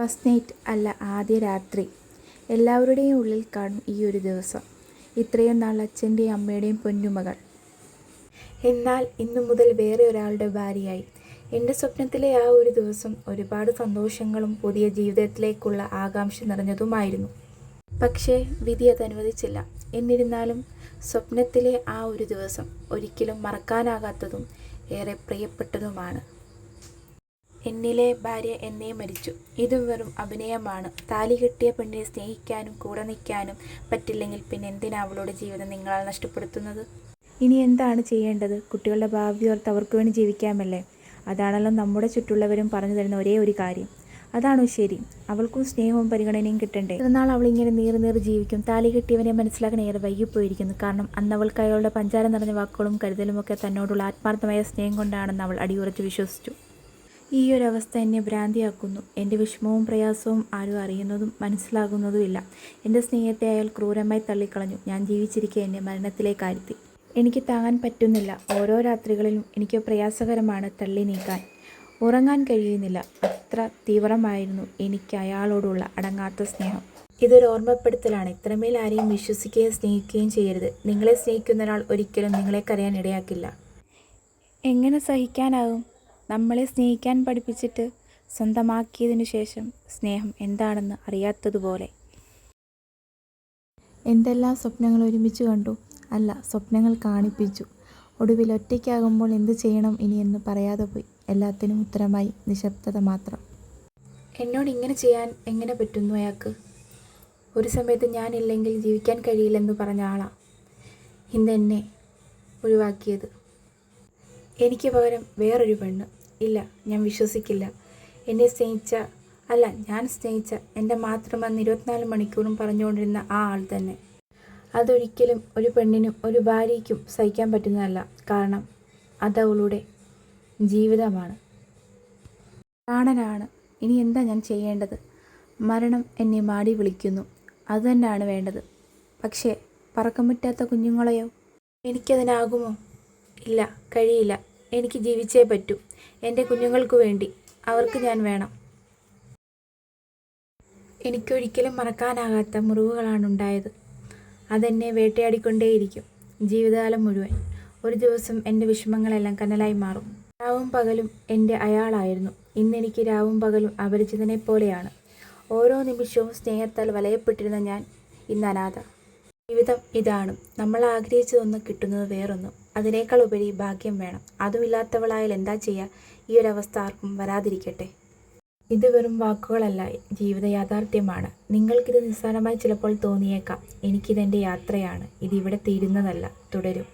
First night അല്ല, ആദ്യ രാത്രി. എല്ലാവരുടെയും ഉള്ളിൽ കാണും ഈ ഒരു ദിവസം. ഇത്രയും നാൾ അച്ഛൻ്റെയും അമ്മയുടെയും പൊന്നുമകൾ. എന്നാൽ ഇന്നു മുതൽ വേറെ ഒരാളുടെ ഭാര്യയായി. എൻ്റെ സ്വപ്നത്തിലെ ആ ഒരു ദിവസം ഒരുപാട് സന്തോഷങ്ങളും പുതിയ ജീവിതത്തിലേക്കുള്ള ആകാംക്ഷ നിറഞ്ഞതുമായിരുന്നു. പക്ഷേ വിധി അത് അനുവദിച്ചില്ല. എന്നിരുന്നാലും സ്വപ്നത്തിലെ ആ ഒരു ദിവസം ഒരിക്കലും മറക്കാനാകാത്തതും ഏറെ പ്രിയപ്പെട്ടതുമാണ്. എന്നിലെ ഭാര്യ എന്നേ മരിച്ചു. ഇതും വെറും അഭിനയമാണ്. താലി കെട്ടിയ പെണ്ണിനെ സ്നേഹിക്കാനും കൂടെ നിൽക്കാനും പറ്റില്ലെങ്കിൽ പിന്നെ എന്തിനാ അവളുടെ ജീവിതം നിങ്ങളാൽ നഷ്ടപ്പെടുത്തുന്നത്? ഇനി എന്താണ് ചെയ്യേണ്ടത്? കുട്ടികളുടെ ഭാവി ഓർത്ത് അവർക്ക് വേണ്ടി ജീവിക്കാമല്ലേ? അതാണല്ലോ നമ്മുടെ ചുറ്റുള്ളവരും പറഞ്ഞു തരുന്ന ഒരേ ഒരു കാര്യം. അതാണോ ശരി? അവൾക്കും സ്നേഹവും പരിഗണനയും കിട്ടണ്ടേ? എന്നാൽ അവളിങ്ങനെ നീറി ജീവിക്കും. താലി കെട്ടിയവനെ മനസ്സിലാക്കാൻ ഏറെ വൈകിപ്പോയിരിക്കുന്നു. കാരണം അന്ന് അവൾക്ക് അയാളുടെ പഞ്ചാര നിറഞ്ഞ വാക്കുകളും കരുതലുമൊക്കെ തന്നോടുള്ള ആത്മാർത്ഥമായ സ്നേഹം കൊണ്ടാണെന്ന് അവൾ അടിയുറച്ച് വിശ്വസിച്ചു. ഈ ഒരു അവസ്ഥ എന്നെ ഭ്രാന്തിയാക്കുന്നു. എൻ്റെ വിഷമവും പ്രയാസവും ആരും അറിയുന്നതും മനസ്സിലാകുന്നതുമില്ല. എൻ്റെ സ്നേഹത്തെ അയാൾ ക്രൂരമായി തള്ളിക്കളഞ്ഞു. ഞാൻ ജീവിച്ചിരിക്കെ എൻ്റെ മരണത്തിലേക്കായിരുത്തി. എനിക്ക് താങ്ങാൻ പറ്റുന്നില്ല. ഓരോ രാത്രികളിലും എനിക്ക് പ്രയാസകരമാണ് തള്ളി നീക്കാൻ. ഉറങ്ങാൻ കഴിയുന്നില്ല. അത്ര തീവ്രമായിരുന്നു എനിക്ക് അയാളോടുള്ള അടങ്ങാത്ത സ്നേഹം. ഇതൊരു ഓർമ്മപ്പെടുത്തലാണ്. ഇത്രമേൽ ആരെയും വിശ്വസിക്കുകയും സ്നേഹിക്കുകയും ചെയ്യരുത്. നിങ്ങളെ സ്നേഹിക്കുന്ന ഒരാൾ ഒരിക്കലും നിങ്ങളെ കരയാൻ ഇടയാക്കില്ല. എങ്ങനെ സഹിക്കാനാകും? നമ്മളെ സ്നേഹിക്കാൻ പഠിപ്പിച്ചിട്ട് സ്വന്തമാക്കിയതിനു ശേഷം സ്നേഹം എന്താണെന്ന് അറിയാത്തതുപോലെ. എന്തെല്ലാം സ്വപ്നങ്ങൾ ഒരുമിച്ച് കണ്ടു. അല്ല, സ്വപ്നങ്ങൾ കാണിപ്പിച്ചു. ഒടുവിൽ ഒറ്റയ്ക്കാകുമ്പോൾ എന്ത് ചെയ്യണം ഇനിയെന്ന് പറയാതെ പോയി. എല്ലാത്തിനും ഉത്തരമായി നിശബ്ദത മാത്രം. എന്നോട് ഇങ്ങനെ ചെയ്യാൻ എങ്ങനെ പറ്റുന്നു അയാൾക്ക്? ഒരു സമയത്ത് ഞാനില്ലെങ്കിൽ ജീവിക്കാൻ കഴിയില്ലെന്ന് പറഞ്ഞ ആളാ ഇന്ന് എന്നെ ഒഴിവാക്കിയത്. എനിക്ക് പകരം വേറൊരു പെണ്ണ്. ഇല്ല, ഞാൻ വിശ്വസിക്കില്ല. എന്നെ സ്നേഹിച്ച, അല്ല ഞാൻ സ്നേഹിച്ച, എൻ്റെ മാത്രമെന്ന് 24 മണിക്കൂറും പറഞ്ഞുകൊണ്ടിരുന്ന ആ ആൾ തന്നെ. അതൊരിക്കലും ഒരു പെണ്ണിനും ഒരു ഭാര്യയ്ക്കും സഹിക്കാൻ പറ്റുന്നതല്ല. കാരണം അതവളുടെ ജീവിതമാണ്, പ്രാണനാണ്. ഇനി എന്താ ഞാൻ ചെയ്യേണ്ടത്? മരണം എന്നെ മാടി വിളിക്കുന്നു. അതുതന്നെയാണ് വേണ്ടത്. പക്ഷേ പറക്കം പറ്റാത്ത കുഞ്ഞുങ്ങളെയോ? എനിക്കതിനാകുമോ? ഇല്ല, കഴിയില്ല. എനിക്ക് ജീവിച്ചേ പറ്റൂ. എൻ്റെ കുഞ്ഞുങ്ങൾക്ക് വേണ്ടി. അവർക്ക് ഞാൻ വേണം. എനിക്കൊരിക്കലും മറക്കാനാകാത്ത മുറിവുകളാണ് ഉണ്ടായത്. അതെന്നെ വേട്ടയാടിക്കൊണ്ടേയിരിക്കും ജീവിതകാലം മുഴുവൻ. ഒരു ദിവസം എൻ്റെ വിഷമങ്ങളെല്ലാം കനലായി മാറും. രാവും പകലും എൻ്റെ അയാളായിരുന്നു. ഇന്നെനിക്ക് രാവും പകലും അപരിചിതനെ പോലെയാണ്. ഓരോ നിമിഷവും സ്നേഹത്താൽ വലയപ്പെട്ടിരുന്ന ഞാൻ ഇന്ന് അനാഥ. ജീവിതം ഇതാണ്. നമ്മൾ ആഗ്രഹിച്ചതൊന്ന് കിട്ടുന്നത് വേറൊന്നും. അതിനേക്കാൾ ഉപരി ഭാഗ്യം വേണം. അതുമില്ലാത്തവളായാൽ എന്താ ചെയ്യുക? ഈ ഒരവസ്ഥ ആർക്കും വരാതിരിക്കട്ടെ. ഇത് വെറും വാക്കുകളല്ല, ജീവിത യാഥാർത്ഥ്യമാണ്. നിങ്ങൾക്കിത് നിസ്സാരമായി ചിലപ്പോൾ തോന്നിയേക്കാം. എനിക്കിതെൻ്റെ യാത്രയാണ്. ഇതിവിടെ തീരുന്നതല്ല, തുടരും.